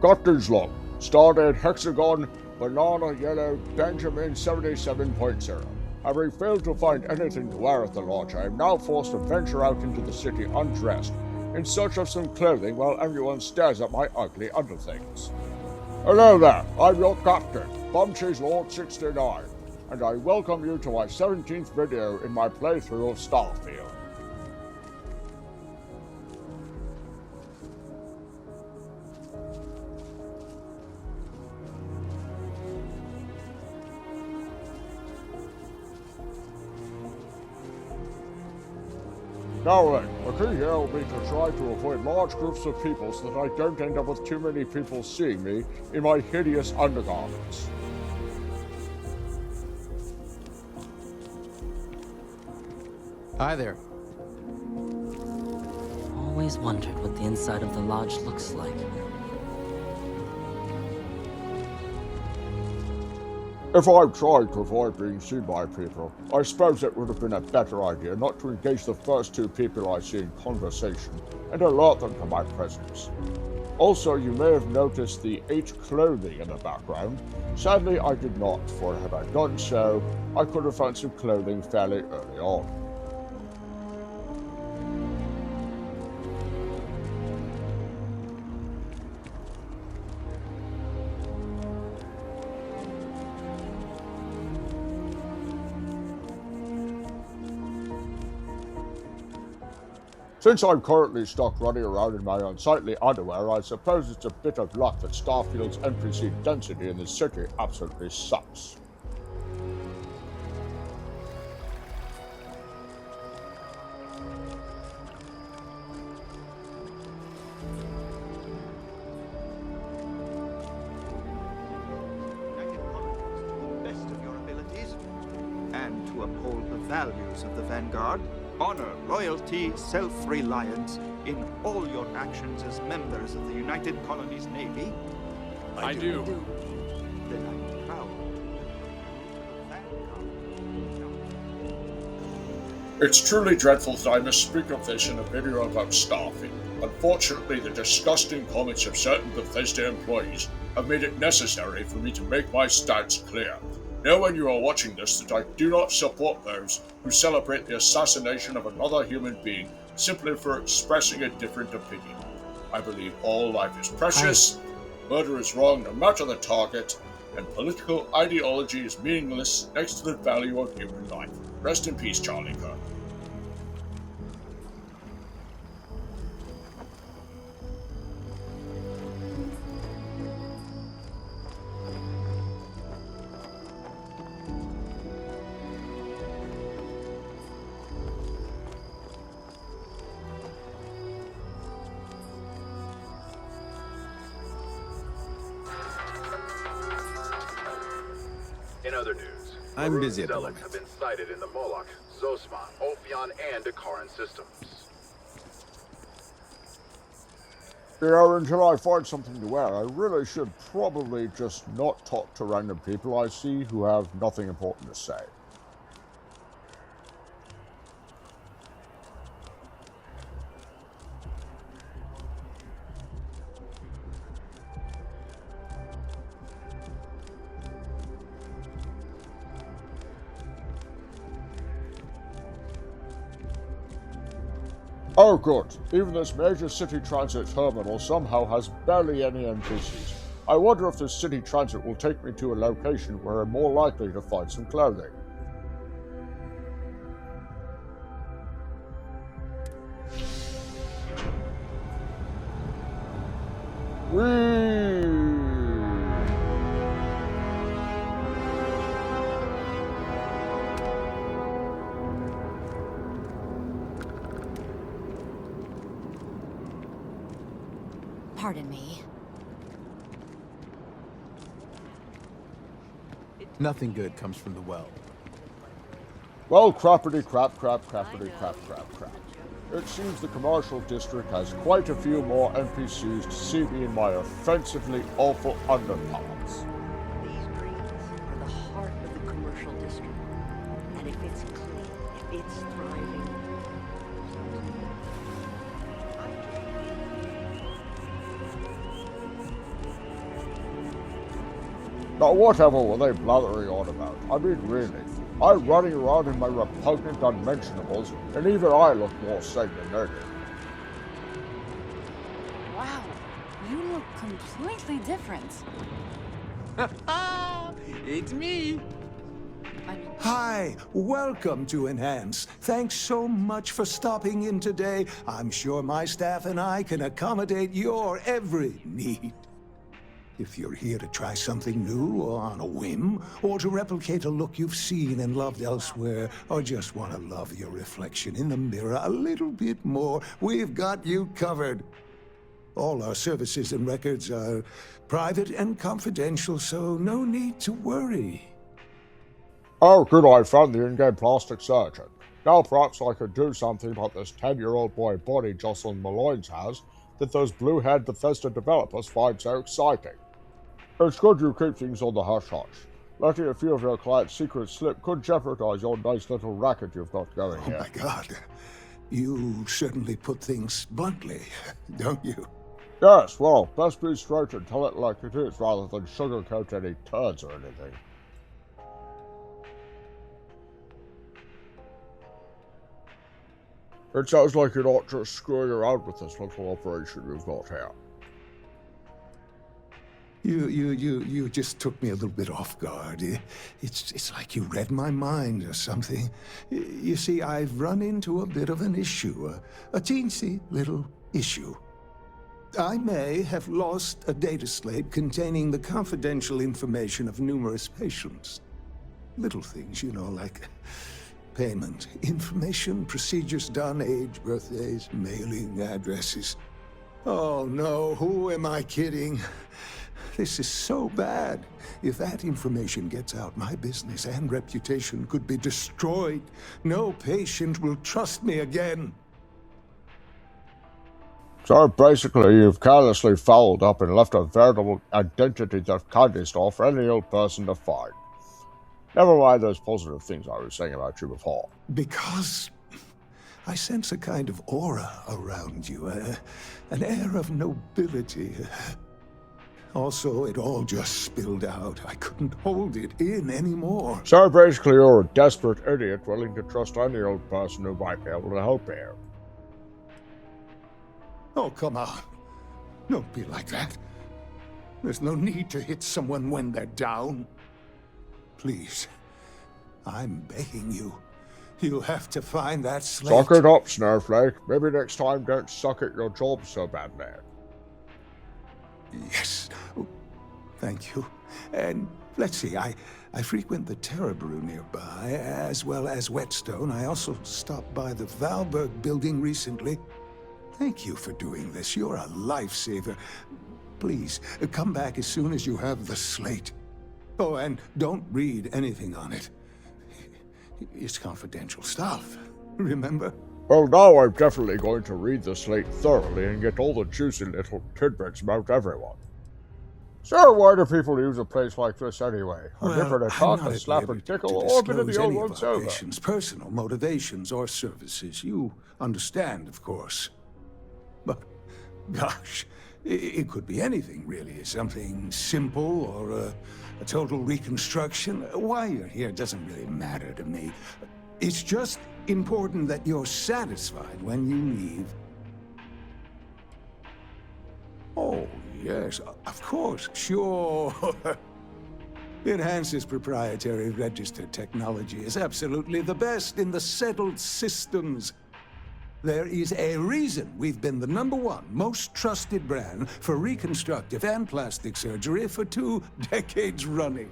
Captain's log. Stardate Hexagon Banana Yellow Benjamin 77.0. Having failed to find anything to wear at the lodge, I am now forced to venture out into the city undressed, in search of some clothing while everyone stares at my ugly underthings. Hello there, I'm your captain, Bumcheese Lord 69, and I welcome you to my 17th video in my playthrough of Starfield. Now then, the key here will be to try to avoid large groups of people so that I don't end up with too many people seeing me in my hideous undergarments. Hi there. Always wondered what the inside of the lodge looks like. If I've tried to avoid being seen by people, I suppose it would have been a better idea not to engage the first two people I see in conversation and alert them to my presence. Also, you may have noticed the 8 clothing in the background. Sadly, I did not, for had I done so, I could have found some clothing fairly early on. Since I'm currently stuck running around in my unsightly underwear, I suppose it's a bit of luck that Starfield's NPC density in this city absolutely sucks. Best of your abilities, and to uphold the values of the Vanguard. Honor, loyalty, self-reliance in all your actions as members of the United Colonies Navy. I do. Then I'm proud. It's truly dreadful that I must speak of this in a video about Starfield. Unfortunately, the disgusting comments of certain Bethesda employees have made it necessary for me to make my stance clear. Know when you are watching this that I do not support those who celebrate the assassination of another human being simply for expressing a different opinion. I believe all life is precious, murder is wrong no matter the target, and political ideology is meaningless next to the value of human life. Rest in peace, Charlie Kirk. In other news, I'm Maroon busy at the zealots moment. have been sighted in the Moloch, Zosman, Ophion, and Akaran systems. You know, until I find something to wear, I really should probably just not talk to random people I see who have nothing important to say. Oh good, even this major city transit terminal somehow has barely any NPCs. I wonder if this city transit will take me to a location where I'm more likely to find some clothing. Whee! Pardon me. Nothing good comes from the well. Well, crappity crap crap crappity crap crap crap. It seems the commercial district has quite a few more NPCs to see me in my offensively awful underparts. These greens are the heart of the commercial district. And if it's clean, if it's thriving, Now whatever were they blathering on about? I mean really, I'm running around in my repugnant unmentionables, and even I look more sane than they do. Wow, you look completely different. It's me. Hi, welcome to Enhance. Thanks so much for stopping in today. I'm sure my staff and I can accommodate your every need. If you're here to try something new or on a whim, or to replicate a look you've seen and loved elsewhere, or just want to love your reflection in the mirror a little bit more, we've got you covered. All our services and records are private and confidential, so no need to worry. Oh good, I found the in-game plastic surgeon. Now perhaps I could do something about this 10-year-old boy body Jocelyn Malloy's has that those blue-haired Bethesda developers find so exciting. It's good you keep things on the hush-hush. Letting a few of your clients' secrets slip could jeopardize your nice little racket you've got going here. Oh my God. You certainly put things bluntly, don't you? Yes, well, best be straight and tell it like it is rather than sugarcoat any turds or anything. It sounds like you're not just screwing around with this little operation you've got here. You just took me a little bit off guard. It's like you read my mind or something. You see, I've run into a bit of an issue, a teensy little issue. I may have lost a data slate containing the confidential information of numerous patients. Little things, you know, like payment, information, procedures done, age, birthdays, mailing addresses. Oh no, who am I kidding? This is so bad. If that information gets out, my business and reputation could be destroyed. No patient will trust me again. So basically, you've carelessly fouled up and left a veritable identity theft candy store for any old person to find. Never mind those positive things I was saying about you before. Because I sense a kind of aura around you, an air of nobility. Also, it all just spilled out. I couldn't hold it in anymore. So basically, you're a desperate idiot willing to trust any old person who might be able to help you. Oh, come on. Don't be like that. There's no need to hit someone when they're down. Please, I'm begging you. You'll have to find that slate. Suck it up, Snowflake. Maybe next time don't suck at your job so badly. Yes. Oh, thank you. And let's see, I frequent the Terror Brew nearby, as well as Whetstone. I also stopped by the Valberg building recently. Thank you for doing this. You're a lifesaver. Please, come back as soon as you have the slate. Oh, and don't read anything on it. It's confidential stuff, remember? Well, now I'm definitely going to read the slate thoroughly and get all the juicy little tidbits about everyone. So why do people use a place like this anyway? A different attack, a slap and tickle, or a bit of the old ones over? Patients' personal motivations or services. You understand, of course. But, gosh, it could be anything, really. Something simple or a total reconstruction. Why you're here doesn't really matter to me. It's just important that you're satisfied when you leave. Oh, yes, of course, sure. Enhance's proprietary registered technology is absolutely the best in the settled systems. There is a reason we've been the #1 most trusted brand for reconstructive and plastic surgery for 2 decades running.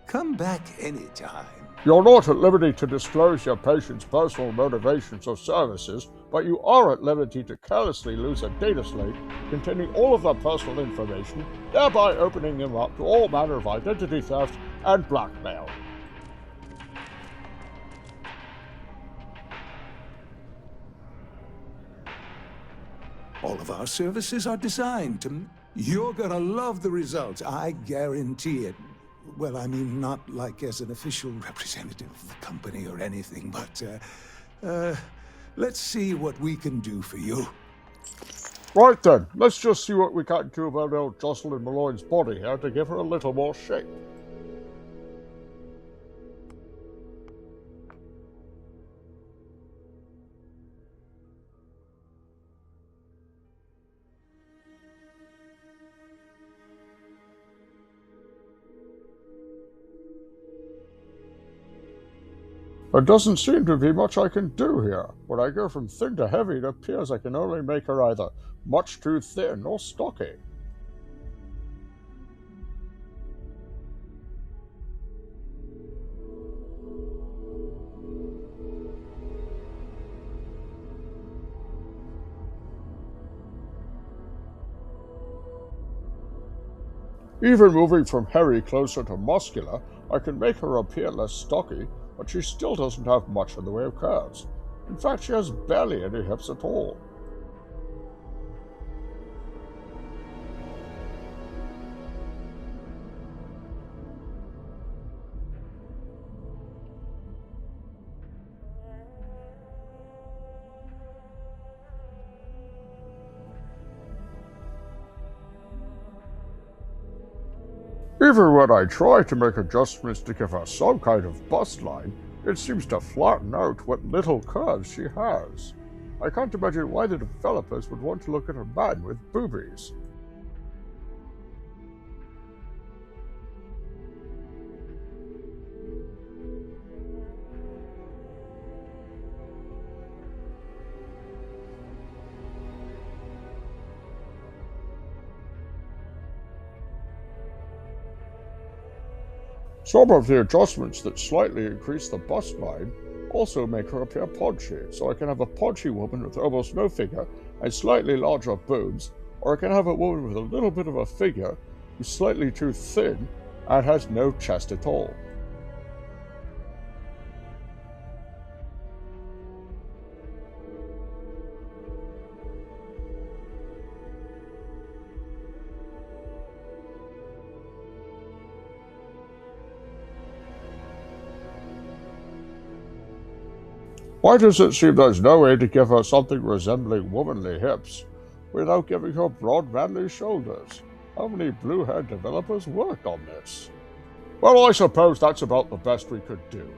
Come back anytime. You're not at liberty to disclose your patient's personal motivations or services, but you are at liberty to carelessly lose a data slate containing all of their personal information, thereby opening them up to all manner of identity theft and blackmail. All of our services are designed to... You're gonna love the results, I guarantee it. Well, I mean, not like as an official representative of the company or anything, but, let's see what we can do for you. Right then, let's just see what we can do about old Jocelyn Malloy's body here to give her a little more shape. There doesn't seem to be much I can do here. When I go from thin to heavy, it appears I can only make her either much too thin or stocky. Even moving from hairy closer to muscular, I can make her appear less stocky, but she still doesn't have much in the way of curves. In fact, she has barely any hips at all. Even when I try to make adjustments to give her some kind of bust line, it seems to flatten out what little curves she has. I can't imagine why the developers would want to look at a man with boobies. Some of the adjustments that slightly increase the bust line also make her appear podgy, so I can have a podgy woman with almost no figure and slightly larger boobs, or I can have a woman with a little bit of a figure who's slightly too thin and has no chest at all. Why does it seem there's no way to give her something resembling womanly hips without giving her broad manly shoulders? How many blue-haired developers worked on this? Well, I suppose that's about the best we could do.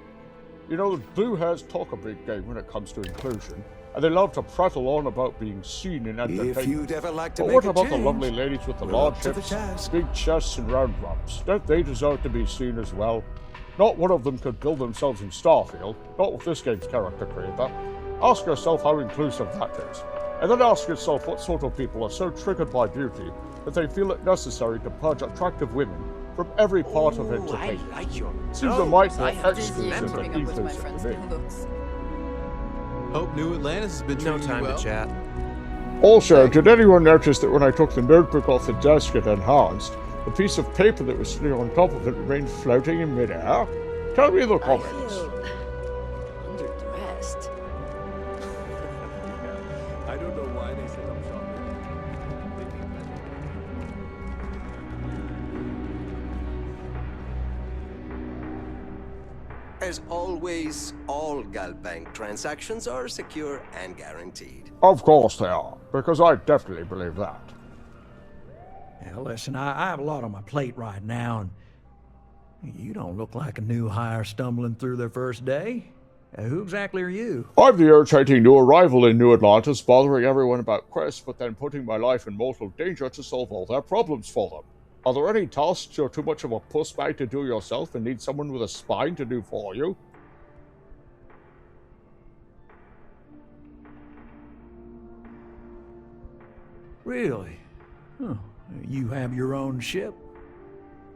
You know, the blue hairs talk a big game when it comes to inclusion, and they love to prattle on about being seen in entertainment. If you'd ever like to But make what a about the change, lovely ladies with the we're large up to the hips, task. big chests, and round rumps? Don't they deserve to be seen as well? Not one of them could build themselves in Starfield, not with this game's character creator. Ask yourself how inclusive that is. And then ask yourself what sort of people are so triggered by beauty that they feel it necessary to purge attractive women from every part of entertainment. I like your Seems a mite more I have exclusive than keeping up with my inclusive friends' to me. new looks. Hope New Atlantis has been treating you well. chat. Also, did anyone notice that when I took the notebook off the desk at Enhanced, the piece of paper that was sitting on top of it remained floating in midair? Tell me in the I comments. feel underdressed. I don't know why they set up shop. As always, all Galbank transactions are secure and guaranteed. Of course they are, because I definitely believe that. Yeah, listen, I have a lot on my plate right now, and you don't look like a new hire stumbling through their first day. Who exactly are you? I'm the irritating new arrival in New Atlantis, bothering everyone about quests, but then putting my life in mortal danger to solve all their problems for them. Are there any tasks you're too much of a pussbag to do yourself and need someone with a spine to do for you? Really? Huh. You have your own ship?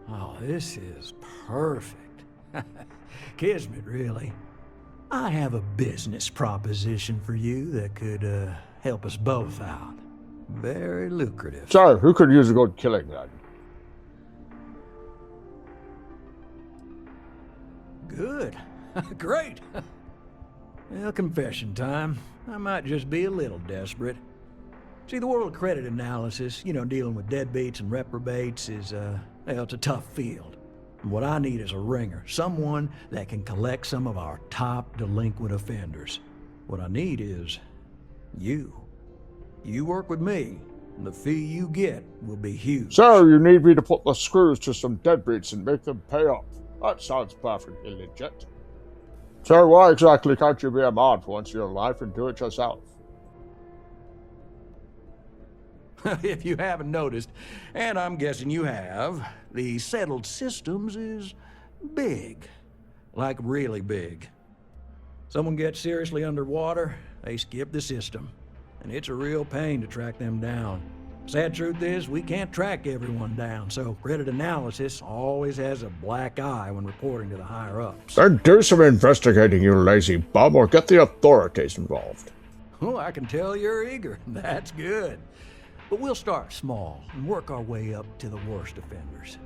Oh, this is perfect. Kismet, really. I have a business proposition for you that could help us both out. Very lucrative. So, who could use a good killing then? Good. Great. Well, confession time. I might just be a little desperate. See, the world credit analysis, dealing with deadbeats and reprobates is, it's a tough field. And what I need is a ringer, someone that can collect some of our top delinquent offenders. What I need is you. You work with me, and the fee you get will be huge. So you need me to put the screws to some deadbeats and make them pay up. That sounds perfectly legit. So why exactly can't you be a man for once in your life and do it yourself? If you haven't noticed, and I'm guessing you have, the settled systems is big. Like really big. Someone gets seriously underwater, they skip the system. And it's a real pain to track them down. Sad truth is, we can't track everyone down, so credit analysis always has a black eye when reporting to the higher-ups. Then do some investigating, you lazy bum, or get the authorities involved. Oh, I can tell you're eager. That's good. But we'll start small and work our way up to the worst offenders.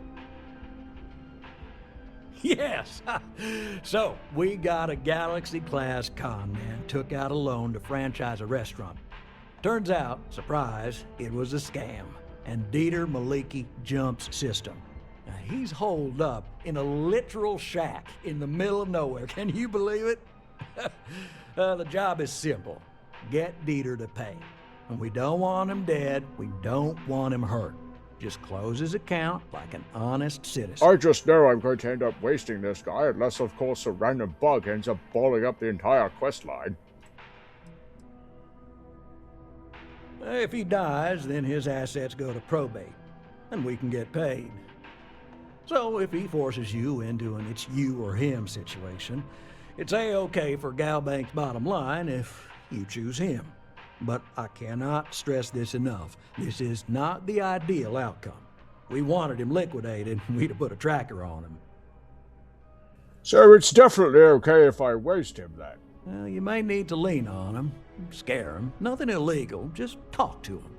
Yes! So, we got a Galaxy-class con man took out a loan to franchise a restaurant. Turns out, surprise, it was a scam, and Dieter Maliki jumps system. Now, he's holed up in a literal shack in the middle of nowhere. Can you believe it? The job is simple. Get Dieter to pay. And we don't want him dead, we don't want him hurt. Just close his account like an honest citizen. I just know I'm going to end up wasting this guy, unless of course a random bug ends up balling up the entire quest line. If he dies, then his assets go to probate, and we can get paid. So if he forces you into an it's you or him situation, it's A-okay for Galbank's bottom line if you choose him. But I cannot stress this enough. This is not the ideal outcome. We wanted him liquidated, we'd have put a tracker on him. So it's definitely okay if I waste him then? Well, you may need to lean on him, scare him. Nothing illegal, just talk to him.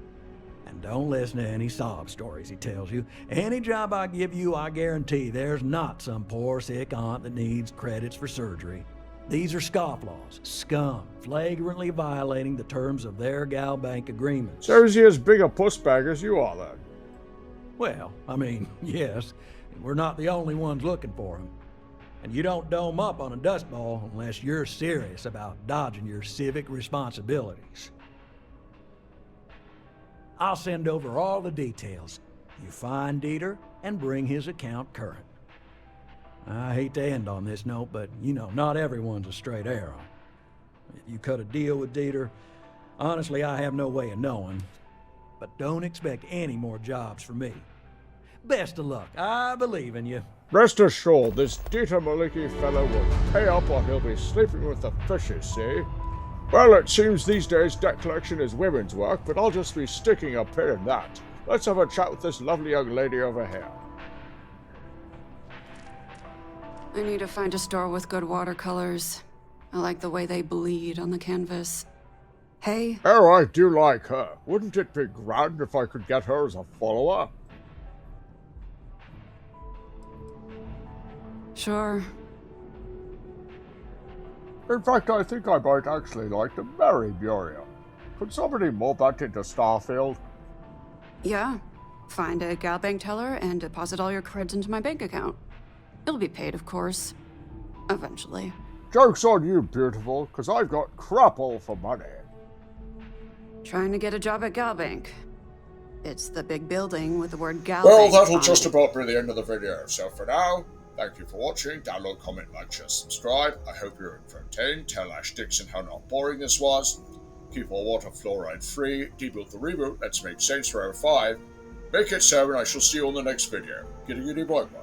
And don't listen to any sob stories he tells you. Any job I give you, I guarantee there's not some poor sick aunt that needs credits for surgery. These are scofflaws, scum, flagrantly violating the terms of their Galbank agreements. So is he as big a pussbag as you are then? Well, I mean, yes, we're not the only ones looking for him. And you don't dome up on a dust ball unless you're serious about dodging your civic responsibilities. I'll send over all the details. You find Dieter and bring his account current. I hate to end on this note, but you know, not everyone's a straight arrow. If you cut a deal with Dieter, honestly, I have no way of knowing. But don't expect any more jobs from me. Best of luck. I believe in you. Rest assured, this Dieter Maliki fellow will pay up or he'll be sleeping with the fishes, see? Well, it seems these days debt collection is women's work, but I'll just be sticking a pin in that. Let's have a chat with this lovely young lady over here. I need to find a store with good watercolors. I like the way they bleed on the canvas. Hey? Oh, I do like her. Wouldn't it be grand if I could get her as a follower? Sure. In fact, I think I might actually like to marry Muria. Could somebody mold that into Starfield? Yeah. Find a Galbank teller and deposit all your creds into my bank account. It'll be paid, of course. Eventually. Joke's on you, beautiful, because I've got crap all for money. Trying to get a job at Galbank. It's the big building with the word Galbank. Well, that'll just about be the end of the video. So for now, thank you for watching. Download, comment, like, share, subscribe. I hope you're entertained. Tell Ash Dixon how not boring this was. Keep our water fluoride free. Debuild the reboot. Let's make Saints Row 5. Make it so, and I shall see you on the next video. Giddy giddy boy boy.